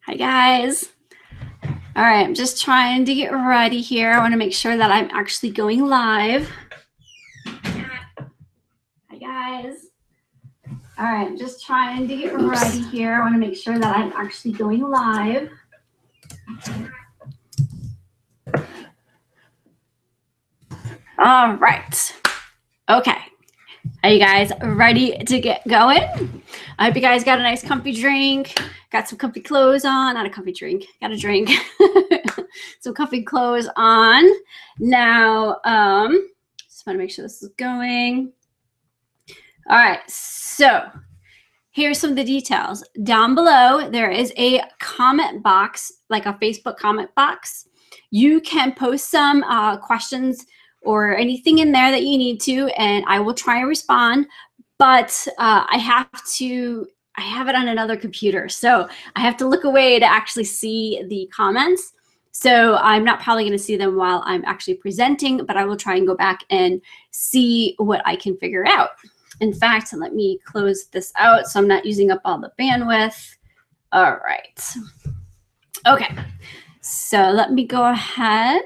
Hi guys. All right, I'm just trying to get ready here. I want to make sure that I'm actually going live. Hi guys. All right, I'm just trying to get ready here. I want to make sure that I'm actually going live. All right. Okay. Are you guys ready to get going? I hope you guys got a nice comfy drink, got some comfy clothes on, not a comfy drink, got a drink, some comfy clothes on. Now, just want to make sure this is going. All right, so here's some of the details. Down below, there is a comment box, like a Facebook comment box. You can post some questions or anything in there that you need to, and I will try and respond. But I have it on another computer, so I have to look away to actually see the comments. So I'm not probably going to see them while I'm actually presenting, but I will try and go back and see what I can figure out. In fact, let me close this out so I'm not using up all the bandwidth. All right. Okay. So let me go ahead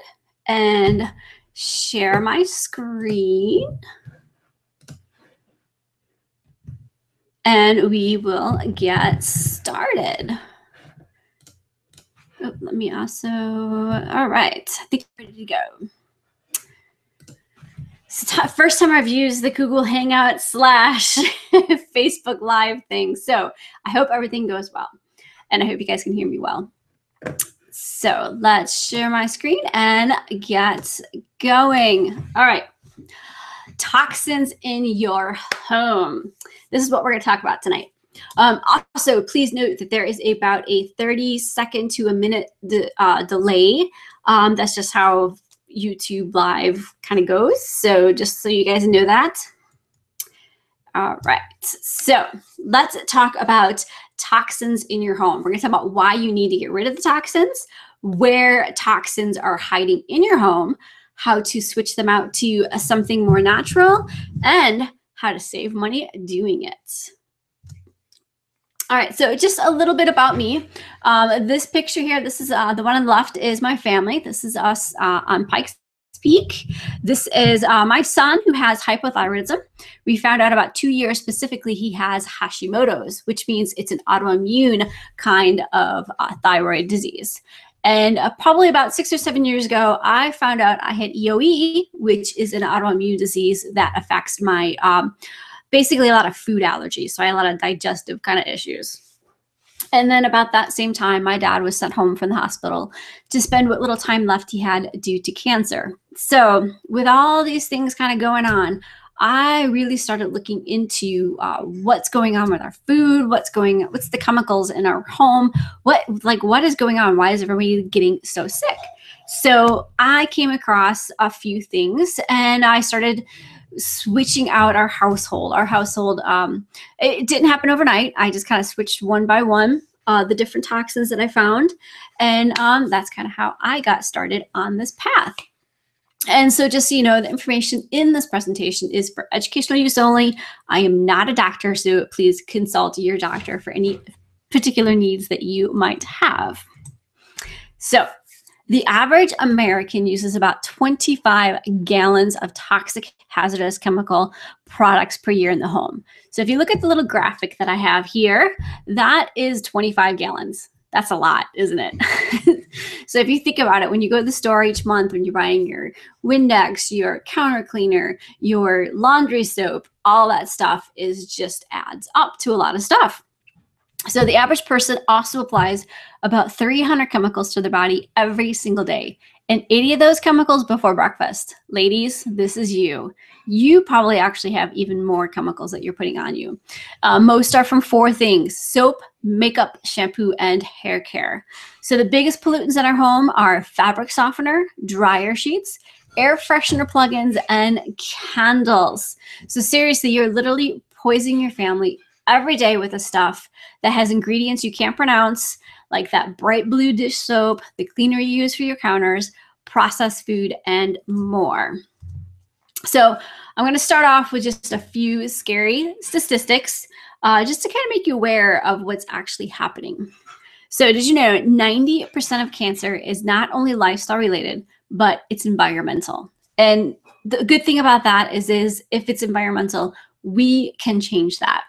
and share my screen. And we will get started. Oh, let me also, all right. I think we're ready to go. First time I've used the Google Hangout / Facebook Live thing. So I hope everything goes well. And I hope you guys can hear me well. So let's share my screen and get going. All right. Toxins in your home. This is what we're going to talk about tonight. Also, please note that there is about a 30-second to a minute delay. That's just how YouTube Live kind of goes. So just so you guys know that. All right. So let's talk about toxins in your home. We're going to talk about why you need to get rid of the toxins, where toxins are hiding in your home, how to switch them out to something more natural, and how to save money doing it. All right, so just a little bit about me. This picture here, this is the one on the left is my family. This is us on Pikes Peak. This is my son who has hypothyroidism. We found out about 2 years specifically he has Hashimoto's, which means it's an autoimmune kind of thyroid disease. And probably about 6 or 7 years ago, I found out I had EOE, which is an autoimmune disease that affects my basically a lot of food allergies. So I had a lot of digestive kind of issues. And then about that same time, my dad was sent home from the hospital to spend what little time left he had due to cancer. So with all these things kind of going on, I really started looking into what's going on with our food, what's the chemicals in our home, what is going on? Why is everybody getting so sick? So I came across a few things and I started switching out our household. It didn't happen overnight. I just kind of switched one by one the different toxins that I found. And that's kind of how I got started on this path. And so just so you know, the information in this presentation is for educational use only. I am not a doctor, so please consult your doctor for any particular needs that you might have. So the average American uses about 25 gallons of toxic hazardous chemical products per year in the home. So if you look at the little graphic that I have here, that is 25 gallons. That's a lot, isn't it? So if you think about it, when you go to the store each month, when you're buying your Windex, your counter cleaner, your laundry soap, all that stuff just adds up to a lot of stuff. So the average person also applies about 300 chemicals to their body every single day, and 80 of those chemicals before breakfast. Ladies, this is you. You probably actually have even more chemicals that you're putting on you. Most are from 4 things: soap, makeup, shampoo, and hair care. So the biggest pollutants in our home are fabric softener, dryer sheets, air freshener plugins, and candles. So seriously, you're literally poisoning your family every day with the stuff that has ingredients you can't pronounce, like that bright blue dish soap, the cleaner you use for your counters, processed food, and more. So I'm going to start off with just a few scary statistics, just to kind of make you aware of what's actually happening. So did you know 90% of cancer is not only lifestyle related, but it's environmental. And the good thing about that is if it's environmental, we can change that.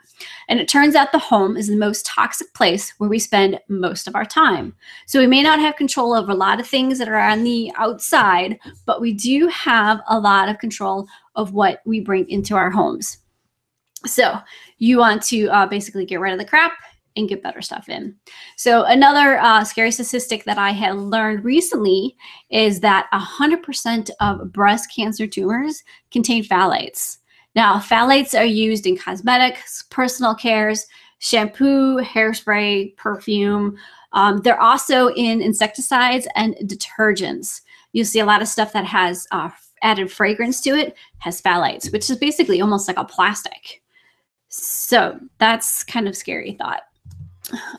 And it turns out the home is the most toxic place where we spend most of our time. So we may not have control over a lot of things that are on the outside, but we do have a lot of control of what we bring into our homes. So you want to basically get rid of the crap and get better stuff in. So another scary statistic that I had learned recently is that 100% of breast cancer tumors contain phthalates. Now, phthalates are used in cosmetics, personal cares, shampoo, hairspray, perfume. They're also in insecticides and detergents. You see a lot of stuff that has added fragrance to it has phthalates, which is basically almost like a plastic. So that's kind of scary thought.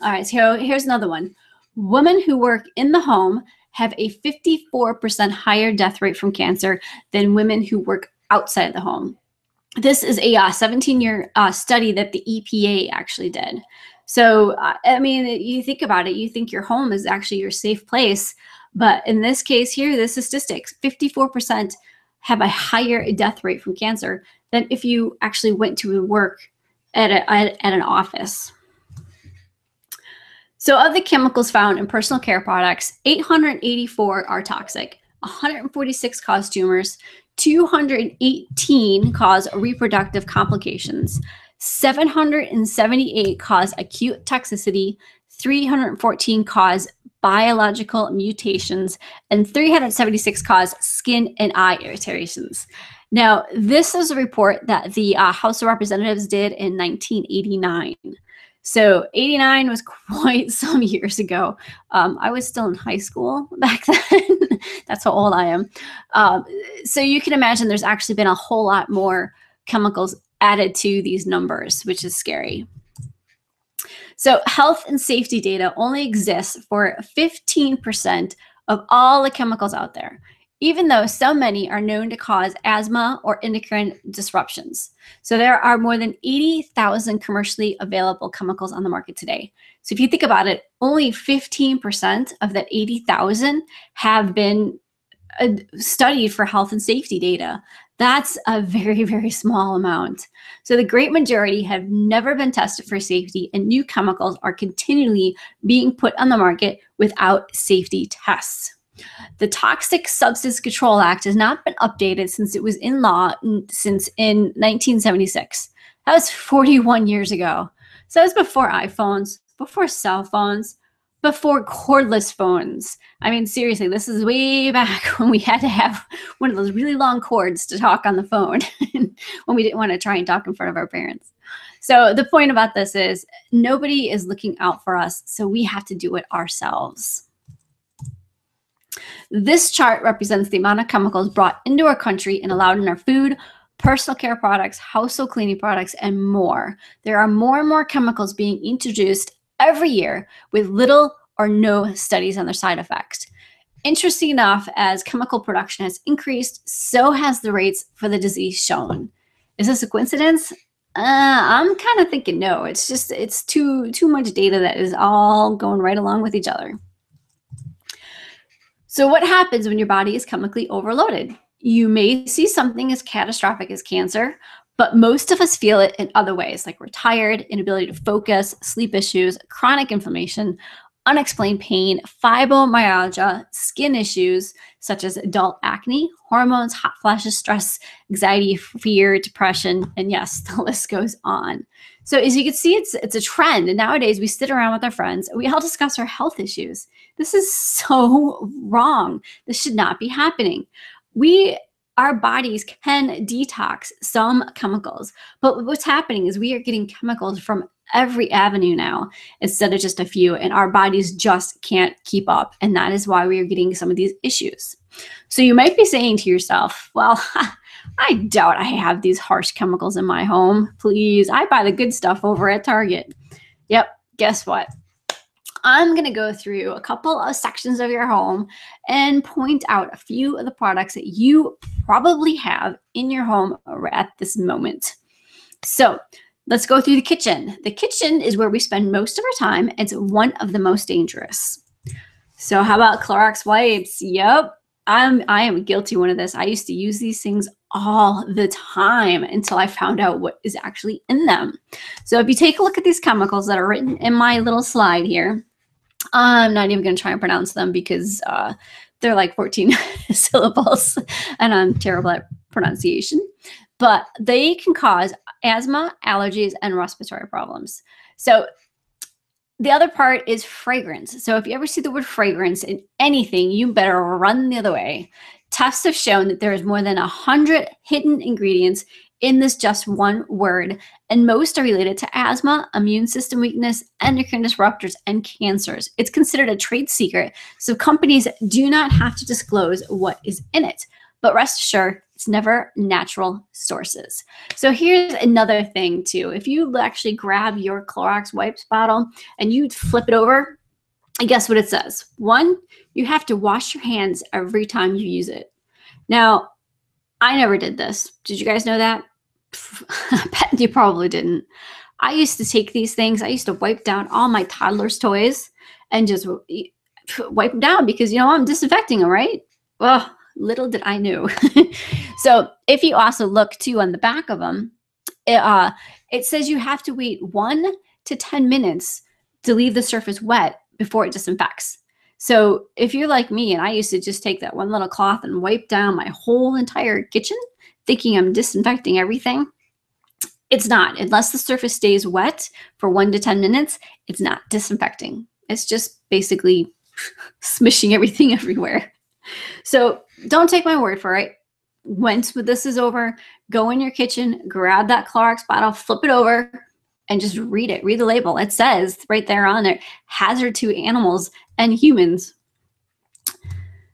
All right, so here's another one. Women who work in the home have a 54% higher death rate from cancer than women who work outside the home. This is a 17-year study that the EPA actually did. So, I mean, you think about it, you think your home is actually your safe place. But in this case here, the statistics, 54% have a higher death rate from cancer than if you actually went to work at an office. So of the chemicals found in personal care products, 884 are toxic, 146 cause tumors, 218 cause reproductive complications, 778 cause acute toxicity, 314 cause biological mutations, and 376 cause skin and eye irritations. Now, this is a report that the House of Representatives did in 1989. So 89 was quite some years ago. I was still in high school back then. That's how old I am. So you can imagine there's actually been a whole lot more chemicals added to these numbers, which is scary. So health and safety data only exists for 15% of all the chemicals out there, even though so many are known to cause asthma or endocrine disruptions. So there are more than 80,000 commercially available chemicals on the market today. So if you think about it, only 15% of that 80,000 have been studied for health and safety data. That's a very, very small amount. So the great majority have never been tested for safety, and new chemicals are continually being put on the market without safety tests. The Toxic Substance Control Act has not been updated since it was in law since in 1976. That was 41 years ago. So that was before iPhones, before cell phones, before cordless phones. I mean, seriously, this is way back when we had to have one of those really long cords to talk on the phone when we didn't want to try and talk in front of our parents. So the point about this is nobody is looking out for us, so we have to do it ourselves. This chart represents the amount of chemicals brought into our country and allowed in our food, personal care products, household cleaning products, and more. There are more and more chemicals being introduced every year with little or no studies on their side effects. Interesting enough, as chemical production has increased, so has the rates for the disease shown. Is this a coincidence? I'm kind of thinking no. It's too much data that is all going right along with each other. So what happens when your body is chemically overloaded? You may see something as catastrophic as cancer, but most of us feel it in other ways, like we're tired, inability to focus, sleep issues, chronic inflammation, unexplained pain, fibromyalgia, skin issues such as adult acne, hormones, hot flashes, stress, anxiety, fear, depression, and yes, the list goes on. So as you can see, it's a trend. And nowadays we sit around with our friends and we all discuss our health issues. This is so wrong. This should not be happening. Our bodies can detox some chemicals, but what's happening is we are getting chemicals from every avenue now instead of just a few, and our bodies just can't keep up. And that is why we are getting some of these issues. So you might be saying to yourself, well, I doubt I have these harsh chemicals in my home. Please, I buy the good stuff over at Target. Yep, guess what? I'm going to go through a couple of sections of your home and point out a few of the products that you probably have in your home at this moment. So let's go through the kitchen. The kitchen is where we spend most of our time. It's one of the most dangerous. So how about Clorox wipes? Yep, I am guilty one of this. I used to use these things all the time until I found out what is actually in them. So if you take a look at these chemicals that are written in my little slide here, I'm not even going to try and pronounce them because they're like 14 syllables and I'm terrible at pronunciation. But they can cause asthma, allergies, and respiratory problems. So the other part is fragrance. So if you ever see the word fragrance in anything, you better run the other way. Tests have shown that there is more than 100 hidden ingredients in this just one word, and most are related to asthma, immune system weakness, endocrine disruptors, and cancers. It's considered a trade secret, so companies do not have to disclose what is in it. But rest assured, it's never natural sources. So here's another thing too. If you actually grab your Clorox wipes bottle and you flip it over, and guess what it says? 1, you have to wash your hands every time you use it. Now, I never did this. Did you guys know that? I bet you probably didn't. I used to take these things. I used to wipe down all my toddlers' toys and just wipe them down because, you know, I'm disinfecting them, right? Well, little did I know. So if you also look too on the back of them, it says you have to wait 1 to 10 minutes to leave the surface wet before it disinfects. So if you're like me, and I used to just take that one little cloth and wipe down my whole entire kitchen, thinking I'm disinfecting everything, it's not. Unless the surface stays wet for 1 to 10 minutes, it's not disinfecting. It's just basically smishing everything everywhere. So don't take my word for it. Once this is over, go in your kitchen, grab that Clorox bottle, flip it over, and just read it. Read the label. It says right there on it, hazard to animals and humans.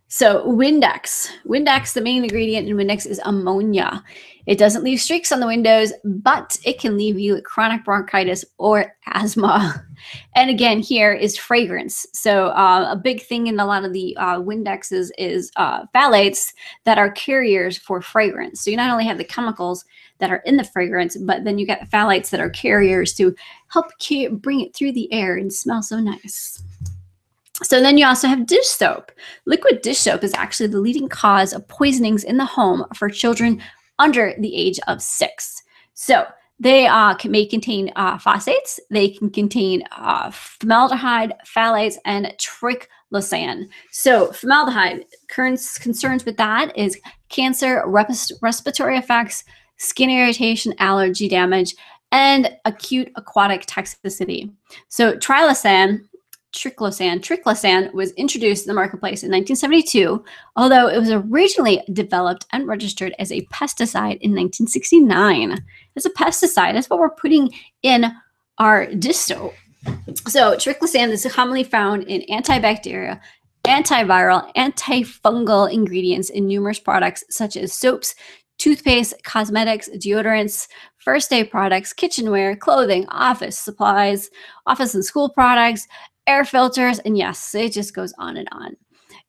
So Windex. Windex, the main ingredient in Windex is ammonia. It doesn't leave streaks on the windows, but it can leave you with chronic bronchitis or asthma. And again, here is fragrance. So a big thing in a lot of the Windexes is phthalates that are carriers for fragrance. So you not only have the chemicals that are in the fragrance, but then you get phthalates that are carriers to help bring it through the air and smell so nice. So then you also have dish soap. Liquid dish soap is actually the leading cause of poisonings in the home for children under the age of 6. So they may contain phosphates, they can contain formaldehyde, phthalates, and triclosan. So formaldehyde, concerns with that is cancer, respiratory effects, skin irritation, allergy damage, and acute aquatic toxicity. So triclosan was introduced in the marketplace in 1972, although it was originally developed and registered as a pesticide in 1969. It's a pesticide. That's what we're putting in our dish soap. So triclosan is commonly found in antibacterial, antiviral, antifungal ingredients in numerous products such as soaps, toothpaste, cosmetics, deodorants, first aid products, kitchenware, clothing, office supplies, office and school products, air filters, and yes, it just goes on and on.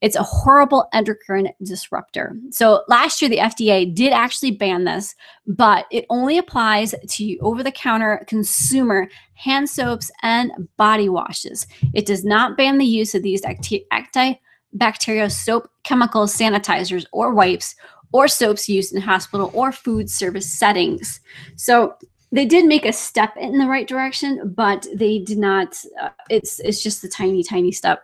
It's a horrible endocrine disruptor. So last year, the FDA did actually ban this, but it only applies to over-the-counter consumer hand soaps and body washes. It does not ban the use of these antibacterial soap, chemical sanitizers, or wipes, or soaps used in hospital or food service settings. So they did make a step in the right direction, but they did not, it's just a tiny, tiny step.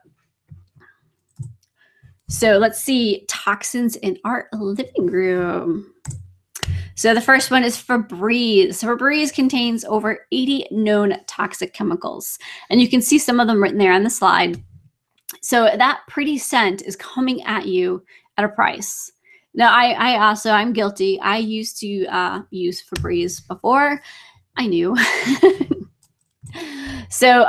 So let's see, toxins in our living room. So the first one is Febreze. So Febreze contains over 80 known toxic chemicals. And you can see some of them written there on the slide. So that pretty scent is coming at you at a price. Now, I'm guilty. I used to use Febreze before I knew. So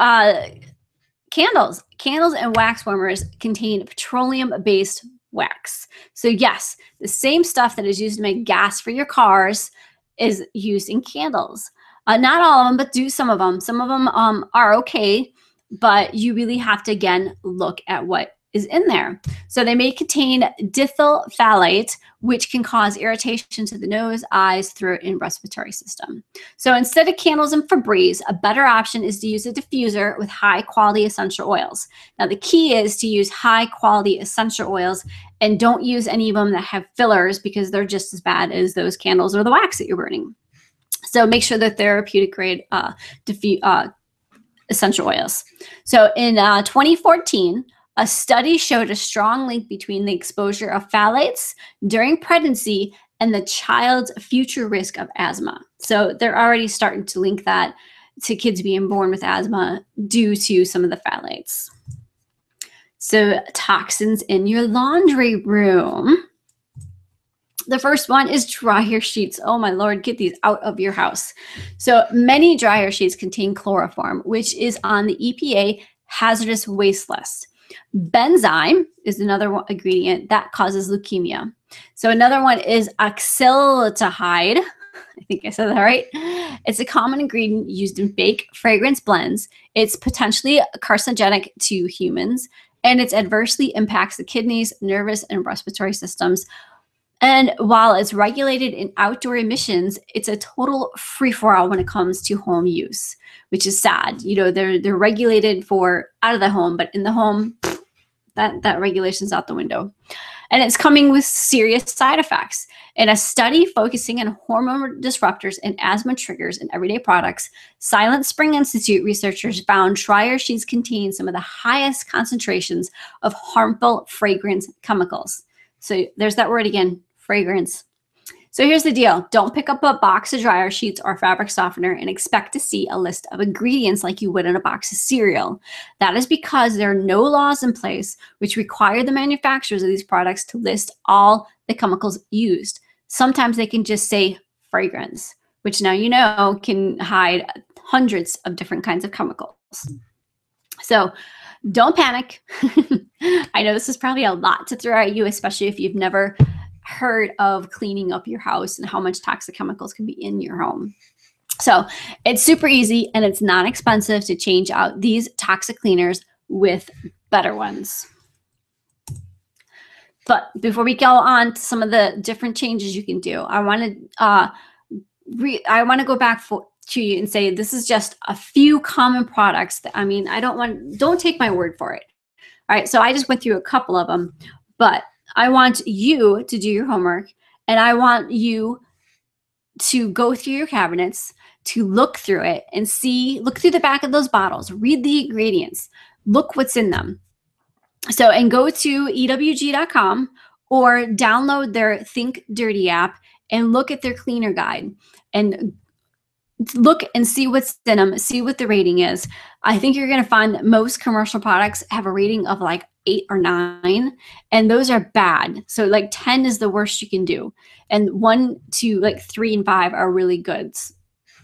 candles and wax warmers contain petroleum-based wax. So yes, the same stuff that is used to make gas for your cars is used in candles. Not all of them, but some of them. Some of them are okay, but you really have to, again, look at what is in there. So they may contain dithyl phthalate, which can cause irritation to the nose, eyes, throat, and respiratory system. So instead of candles and Febreze, a better option is to use a diffuser with high quality essential oils. Now the key is to use high quality essential oils, and don't use any of them that have fillers, because they're just as bad as those candles or the wax that you're burning. So make sure that therapeutic grade essential oils. So in 2014, a study showed a strong link between the exposure of phthalates during pregnancy and the child's future risk of asthma. So they're already starting to link that to kids being born with asthma due to some of the phthalates. So toxins in your laundry room. The first one is dryer sheets. Oh my Lord, get these out of your house. So many dryer sheets contain chloroform, which is on the EPA hazardous waste list. Benzyme is another ingredient that causes leukemia. So another one is acryltaldehyde. I think I said that right. It's a common ingredient used in fake fragrance blends. It's potentially carcinogenic to humans, and it adversely impacts the kidneys, nervous, and respiratory systems. And while it's regulated in outdoor emissions, it's a total free-for-all when it comes to home use, which is sad. You know, they're regulated for out of the home, but in the home, that regulation's out the window. And it's coming with serious side effects. In a study focusing on hormone disruptors and asthma triggers in everyday products, Silent Spring Institute researchers found dryer sheets contain some of the highest concentrations of harmful fragrance chemicals. So there's that word again, fragrance. So here's the deal. Don't pick up a box of dryer sheets or fabric softener and expect to see a list of ingredients like you would in a box of cereal. That is because there are no laws in place which require the manufacturers of these products to list all the chemicals used. Sometimes they can just say fragrance, which now you know can hide hundreds of different kinds of chemicals. So don't panic. I know this is probably a lot to throw at you, especially if you've never heard of cleaning up your house and how much toxic chemicals can be in your home. So it's super easy and it's not expensive to change out these toxic cleaners with better ones. But before we go on to some of the different changes you can do, I want to go back to you and say this is just a few common products that, I mean, don't take my word for it. All right, so I just went through a couple of them, but I want you to do your homework, and I want you to go through your cabinets, to look through it and look through the back of those bottles, read the ingredients, look what's in them. So, and go to EWG.com or download their Think Dirty app and look at their cleaner guide and look and see what's in them, see what the rating is. I think you're going to find that most commercial products have a rating of like 8 or 9, and those are bad. So like 10 is the worst you can do. And 1 to like 3 and 5 are really good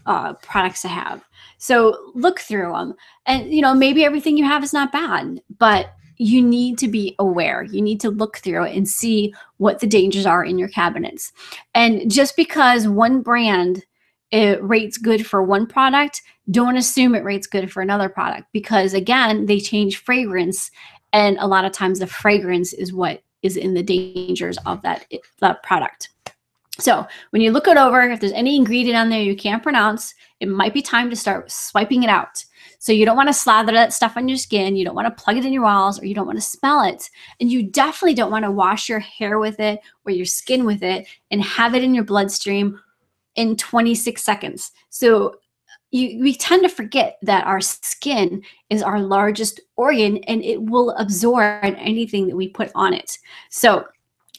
products to have. So look through them, and you know, maybe everything you have is not bad, but you need to be aware. You need to look through it and see what the dangers are in your cabinets. And just because one brand it rates good for one product, don't assume it rates good for another product, because again, they change fragrance, and a lot of times the fragrance is what is in the dangers of that product. So when you look it over, if there's any ingredient on there you can't pronounce, it might be time to start swiping it out. So you don't want to slather that stuff on your skin, you don't want to plug it in your walls, or you don't want to smell it. And you definitely don't want to wash your hair with it or your skin with it and have it in your bloodstream in 26 seconds. So we tend to forget that our skin is our largest organ and it will absorb anything that we put on it. So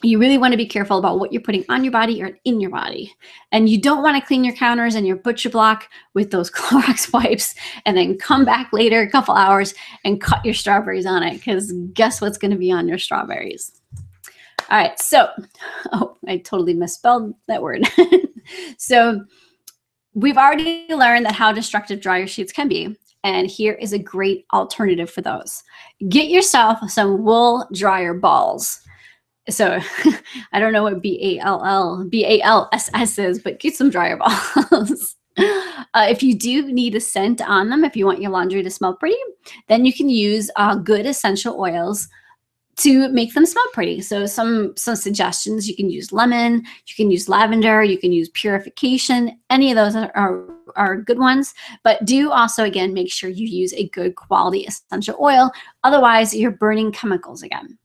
you really want to be careful about what you're putting on your body or in your body. And you don't want to clean your counters and your butcher block with those Clorox wipes and then come back later a couple hours and cut your strawberries on it, because guess what's going to be on your strawberries? All right, so, oh, I totally misspelled that word. So we've already learned that how destructive dryer sheets can be, and here is a great alternative for those. Get yourself some wool dryer balls. So I don't know what BALLSS is, but get some dryer balls. If you do need a scent on them, if you want your laundry to smell pretty, then you can use good essential oils to make them smell pretty. So some suggestions: you can use lemon, you can use lavender, you can use purification. Any of those are good ones, but do also, again, make sure you use a good quality essential oil. Otherwise, you're burning chemicals again.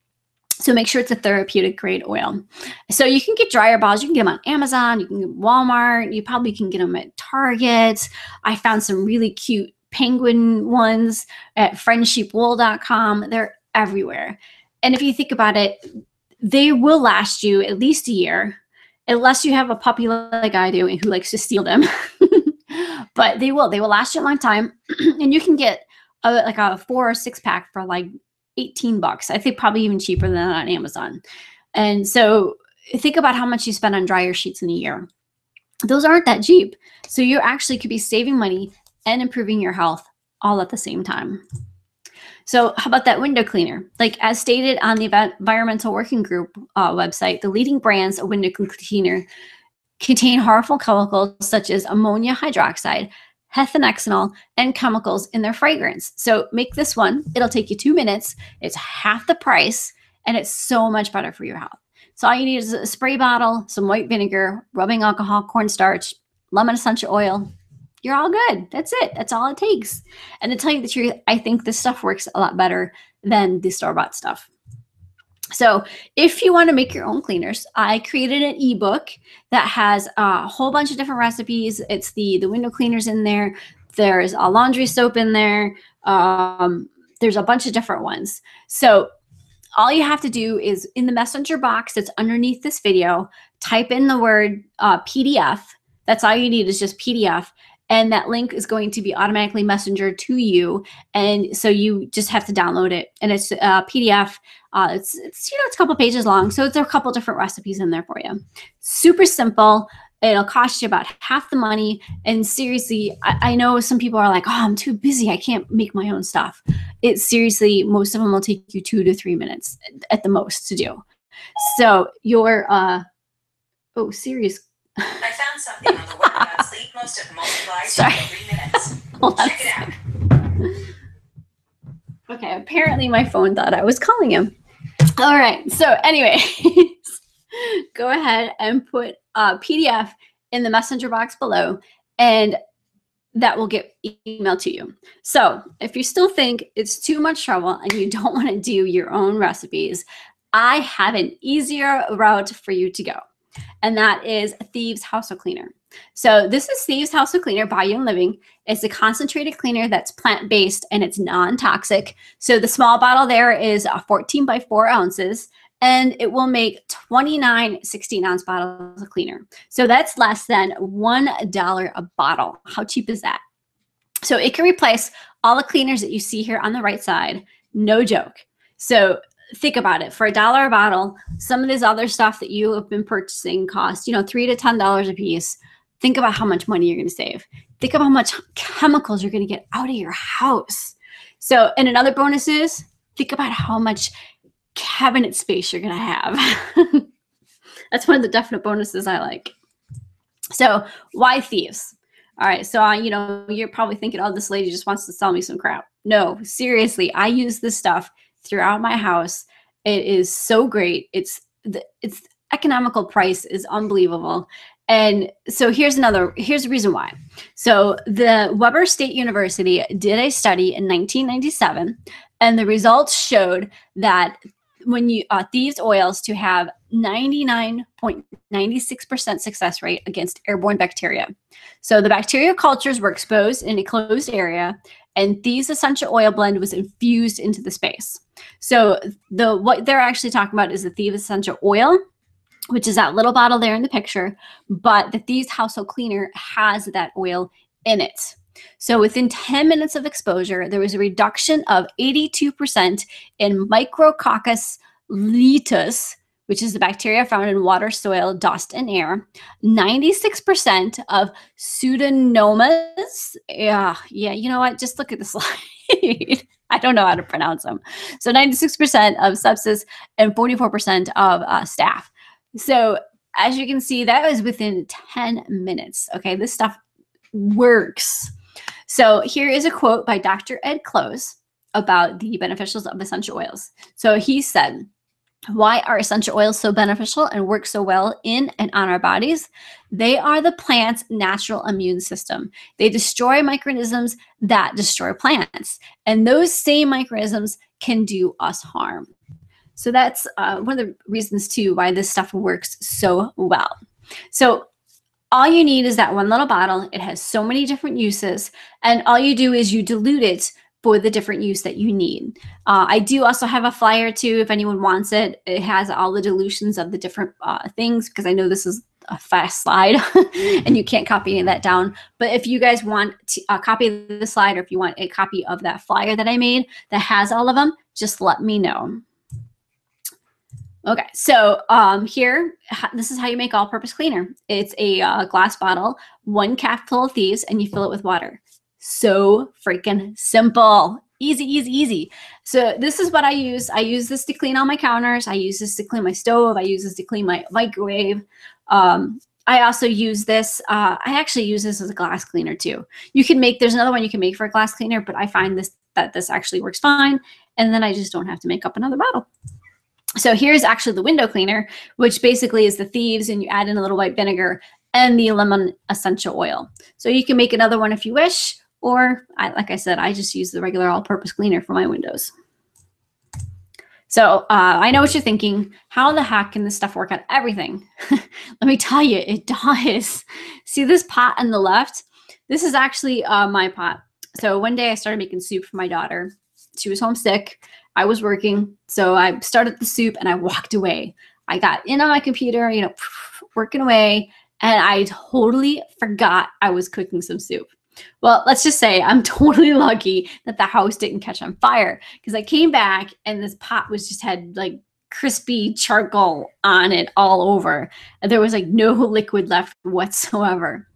So make sure it's a therapeutic grade oil. So you can get dryer bottles. You can get them on Amazon. You can get Walmart. You probably can get them at Target. I found some really cute penguin ones at friendsheepwool.com. They're everywhere. And if you think about it, they will last you at least a year, unless you have a puppy like I do and who likes to steal them. But they will last you a long time. And you can get like a 4 or 6 pack for like $18. I think probably even cheaper than that on Amazon. And so think about how much you spend on dryer sheets in a year. Those aren't that cheap. So you actually could be saving money and improving your health all at the same time. So how about that window cleaner? Like as stated on the Environmental Working Group website, the leading brands of window cleaner contain harmful chemicals such as ammonia hydroxide, hexanexanol, and chemicals in their fragrance. So make this one. It'll take you 2 minutes. It's half the price, and it's so much better for your health. So all you need is a spray bottle, some white vinegar, rubbing alcohol, cornstarch, lemon essential oil. You're all good. That's it. That's all it takes. And to tell you the truth, I think this stuff works a lot better than the store-bought stuff. So if you want to make your own cleaners, I created an ebook that has a whole bunch of different recipes. It's the window cleaners in there. There's a laundry soap in there. There's a bunch of different ones. So all you have to do is in the messenger box that's underneath this video, type in the word PDF. That's all you need is just PDF. And that link is going to be automatically messengered to you. And so you just have to download it. And it's a PDF. It's a couple pages long. So it's a couple different recipes in there for you. Super simple. It'll cost you about half the money. And seriously, I know some people are like, oh, I'm too busy. I can't make my own stuff. It's seriously, most of them will take you 2 to 3 minutes at the most to do. So your, serious. I found something on the web about sleep. Most of multiplies in 3 minutes. Check it out. Okay, apparently my phone thought I was calling him. All right, so anyway, go ahead and put a PDF in the messenger box below, and that will get emailed to you. So if you still think it's too much trouble and you don't want to do your own recipes, I have an easier route for you to go. And that is Thieves Household Cleaner. So this is Thieves Household Cleaner by Young Living. It's a concentrated cleaner that's plant-based and it's non-toxic. So the small bottle there is 14 by 4 ounces, and it will make 29 16-ounce bottles of cleaner. So that's less than $1 a bottle. How cheap is that? So it can replace all the cleaners that you see here on the right side. No joke. So think about it. For $1 a bottle, some of this other stuff that you have been purchasing costs, $3 to $10 a piece. Think about how much money you're going to save. Think about how much chemicals you're going to get out of your house. So, and another bonus is think about how much cabinet space you're going to have. That's one of the definite bonuses I like. So why Thieves? All right. So, you're probably thinking, oh, this lady just wants to sell me some crap. No, seriously. I use this stuff throughout my house. It is so great. Its economical price is unbelievable. And so here's the reason why. So the Weber State University did a study in 1997, and the results showed that when you these oils to have 99.96% success rate against airborne bacteria. So the bacteria cultures were exposed in a closed area, and Thieves essential oil blend was infused into the space. So what they're actually talking about is the Thieves essential oil, which is that little bottle there in the picture, but the Thieves household cleaner has that oil in it. So within 10 minutes of exposure, there was a reduction of 82% in Micrococcus letus, which is the bacteria found in water, soil, dust, and air. 96% of Pseudomonas. Yeah, you know what? Just look at the slide. I don't know how to pronounce them. So 96% of sepsis and 44% of staph. So as you can see, that was within 10 minutes. Okay, this stuff works. So here is a quote by Dr. Ed Close. about the beneficials of essential oils. So he said, why are essential oils so beneficial and work so well in and on our bodies? They are the plant's natural immune system. They destroy microorganisms that destroy plants. And those same microorganisms can do us harm. So that's one of the reasons, too, why this stuff works so well. So all you need is that one little bottle. It has so many different uses. And all you do is you dilute it for the different use that you need. I do also have a flyer too, if anyone wants it. It has all the dilutions of the different things, because I know this is a fast slide and you can't copy any of that down. But if you guys want a copy of the slide, or if you want a copy of that flyer that I made that has all of them, just let me know. Okay, so here, this is how you make all-purpose cleaner. It's a glass bottle, 1 capful of thieves, and you fill it with water. So freaking simple. Easy, easy, easy. So this is what I use. I use this to clean all my counters. I use this to clean my stove. I use this to clean my microwave. I also use this. I actually use this as a glass cleaner too. You can make, there's another one you can make for a glass cleaner, but I find that this actually works fine. And then I just don't have to make up another bottle. So here's actually the window cleaner, which basically is the thieves, and you add in a little white vinegar and the lemon essential oil. So you can make another one if you wish, or like I said, I just use the regular all-purpose cleaner for my windows. So I know what you're thinking. How the heck can this stuff work on everything? Let me tell you, it does. See this pot on the left? This is actually my pot. So one day I started making soup for my daughter. She was homesick. I was working. So I started the soup and I walked away. I got in on my computer, you know, working away, and I totally forgot I was cooking some soup. Well, let's just say I'm totally lucky that the house didn't catch on fire, because I came back and this pot was just had like crispy charcoal on it all over. And there was like no liquid left whatsoever.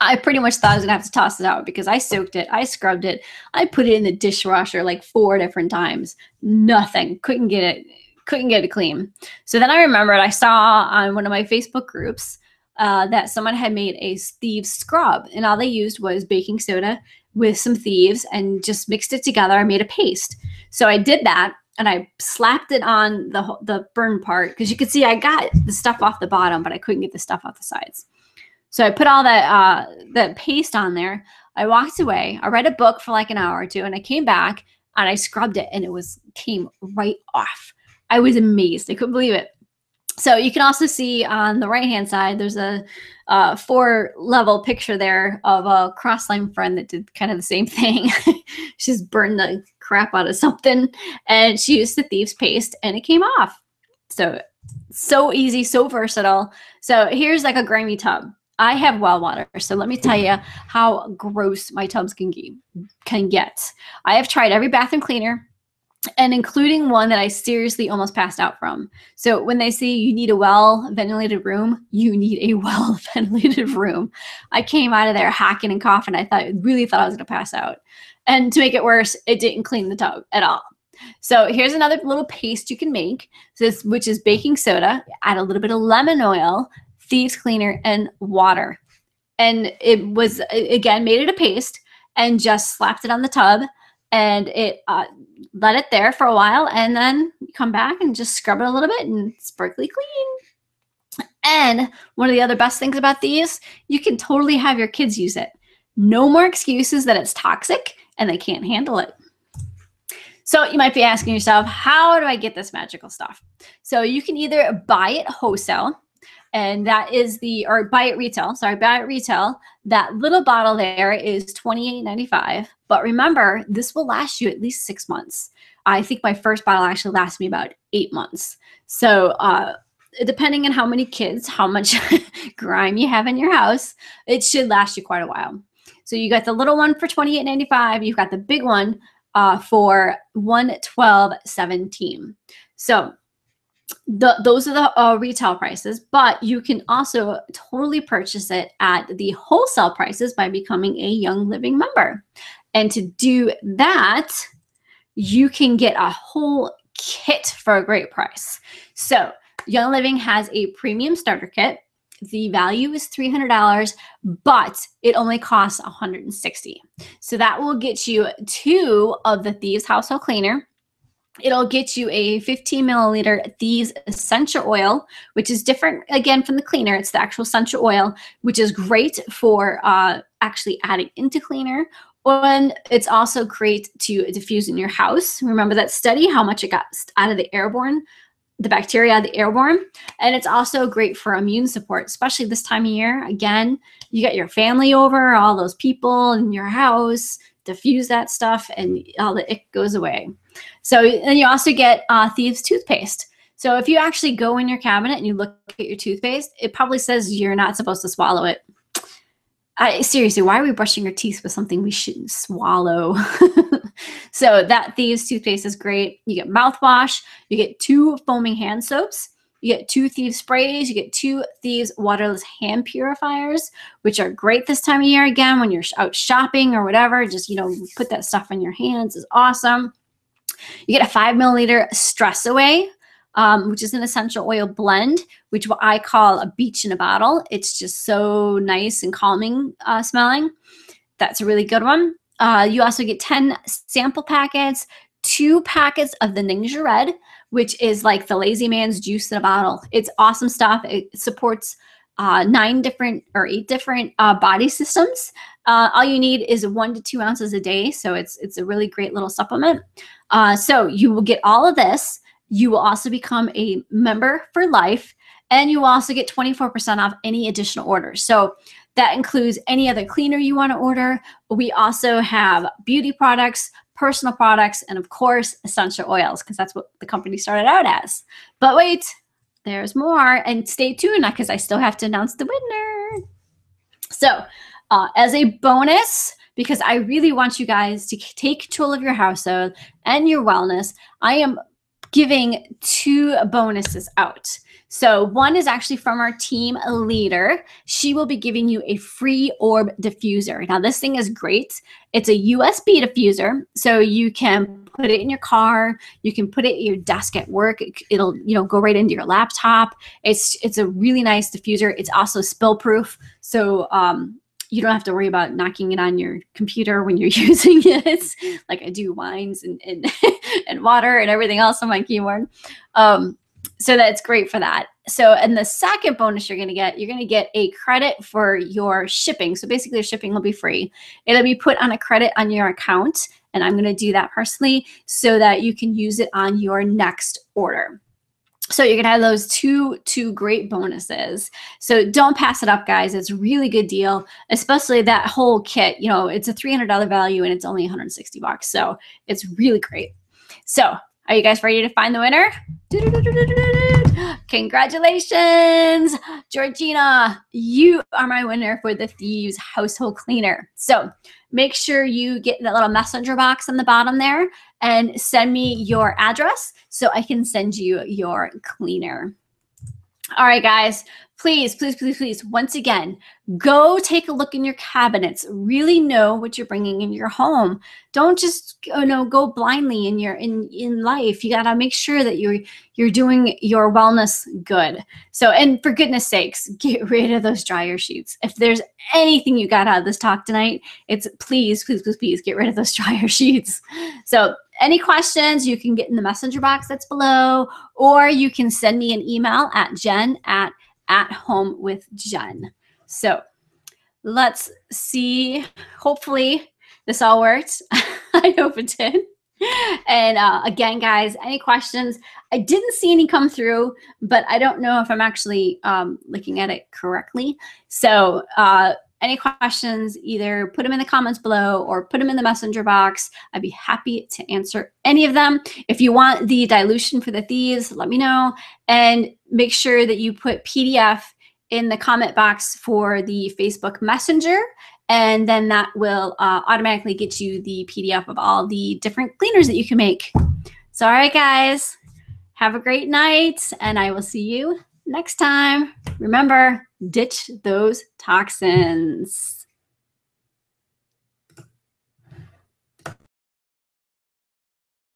I pretty much thought I was gonna have to toss it out, because I soaked it, I scrubbed it, I put it in the dishwasher like 4 different times. Nothing, couldn't get it clean. So then I remembered I saw on one of my Facebook groups that someone had made a thieves scrub, and all they used was baking soda with some thieves and just mixed it together. I made a paste. So I did that, and I slapped it on the burn part, because you could see I got the stuff off the bottom, but I couldn't get the stuff off the sides. So I put all that paste on there. I walked away. I read a book for like an hour or two, and I came back and I scrubbed it, and it came right off. I was amazed. I couldn't believe it. So you can also see on the right-hand side, there's a 4-level picture there of a cross-line friend that did kind of the same thing. She's burned the crap out of something, and she used the thieves paste, and it came off. So easy, so versatile. So here's like a grimy tub. I have well water, so let me tell you how gross my tubs can get. I have tried every bathroom cleaner, and including one that I seriously almost passed out from. So when they say you need a well-ventilated room, you need a well-ventilated room. I came out of there hacking and coughing. Really thought I was going to pass out. And to make it worse, it didn't clean the tub at all. So here's another little paste you can make, which is baking soda. Add a little bit of lemon oil, thieves cleaner, and water. And it was, again, made it a paste, and just slapped it on the tub, and it let it there for a while, and then you come back and just scrub it a little bit, and it's sparkly clean. And one of the other best things about these, you can totally have your kids use it. No more excuses that it's toxic and they can't handle it. So you might be asking yourself, how do I get this magical stuff? So you can either buy it wholesale, and that is or buy it retail. Sorry, buy it retail. That little bottle there is $28.95. But remember, this will last you at least 6 months. I think my first bottle actually lasted me about 8 months. So depending on how many kids, how much grime you have in your house, it should last you quite a while. So you got the little one for $28.95. You've got the big one for $112.17. So those are the retail prices, but you can also totally purchase it at the wholesale prices by becoming a Young Living member. And to do that, you can get a whole kit for a great price. So Young Living has a premium starter kit, the value is $300, but it only costs $160. So that will get you 2 of the Thieves Household Cleaner. It'll get you a 15 milliliter Thieves essential oil, which is different again from the cleaner. It's the actual essential oil, which is great for actually adding into cleaner. And it's also great to diffuse in your house. Remember that study, how much it got out of the airborne, the bacteria out of the airborne. And it's also great for immune support, especially this time of year. Again, you got your family over, all those people in your house, diffuse that stuff and all the ick goes away. So then you also get Thieves toothpaste. So if you actually go in your cabinet and you look at your toothpaste, it probably says you're not supposed to swallow it. Seriously, why are we brushing our teeth with something we shouldn't swallow? So that Thieves toothpaste is great. You get mouthwash, you get 2 foaming hand soaps, you get 2 Thieves sprays, you get 2 Thieves waterless hand purifiers, which are great this time of year. Again, when you're out shopping or whatever, just, put that stuff in your hands is awesome. You get a 5 milliliter Stress Away, which is an essential oil blend, which what I call a beach in a bottle. It's just so nice and calming smelling. That's a really good one. You also get 10 sample packets, 2 packets of the Ninja Red, which is like the lazy man's juice in a bottle. It's awesome stuff. It supports 8 different body systems. All you need is 1 to 2 ounces a day. So it's a really great little supplement. So you will get all of this. You will also become a member for life, and you will also get 24% off any additional orders. So that includes any other cleaner you want to order. We also have beauty products, personal products, and of course, essential oils, because that's what the company started out as. But wait, there's more, and stay tuned because I still have to announce the winner. So as a bonus, because I really want you guys to take control of your household and your wellness, I am giving 2 bonuses out. So one is actually from our team leader. She will be giving you a free orb diffuser. Now this thing is great. It's a USB diffuser, so you can put it in your car. You can put it at your desk at work. It'll go right into your laptop. It's a really nice diffuser. It's also spill proof, so you don't have to worry about knocking it on your computer when you're using it, like I do wines and and water and everything else on my keyboard. So that's great for that. So, and the second bonus you're going to get a credit for your shipping. So basically your shipping will be free. It'll be put on a credit on your account, and I'm going to do that personally so that you can use it on your next order. So you're going to have those two great bonuses. So don't pass it up, guys. It's a really good deal, especially that whole kit. It's a $300 value and it's only $160. So it's really great. So are you guys ready to find the winner? Congratulations, Georgina. You are my winner for the Thieves Household Cleaner. So make sure you get that little messenger box on the bottom there and send me your address so I can send you your cleaner. All right, guys, please, once again, go take a look in your cabinets. Really know what you're bringing in your home. Don't just go blindly in life. You gotta make sure that you're doing your wellness good. So, and for goodness sakes, get rid of those dryer sheets. If there's anything you got out of this talk tonight, it's please get rid of those dryer sheets. So any questions you can get in the messenger box that's below, or you can send me an email at jen@homewithjen. So let's see. Hopefully this all worked. I hope it did. And again, guys, any questions? I didn't see any come through, but I don't know if I'm actually looking at it correctly. So any questions, either put them in the comments below or put them in the messenger box. I'd be happy to answer any of them. If you want the dilution for the Thieves, let me know. And make sure that you put PDF in the comment box for the Facebook Messenger. And then that will automatically get you the PDF of all the different cleaners that you can make. So, all right, guys, have a great night, and I will see you next time. Remember, ditch those toxins.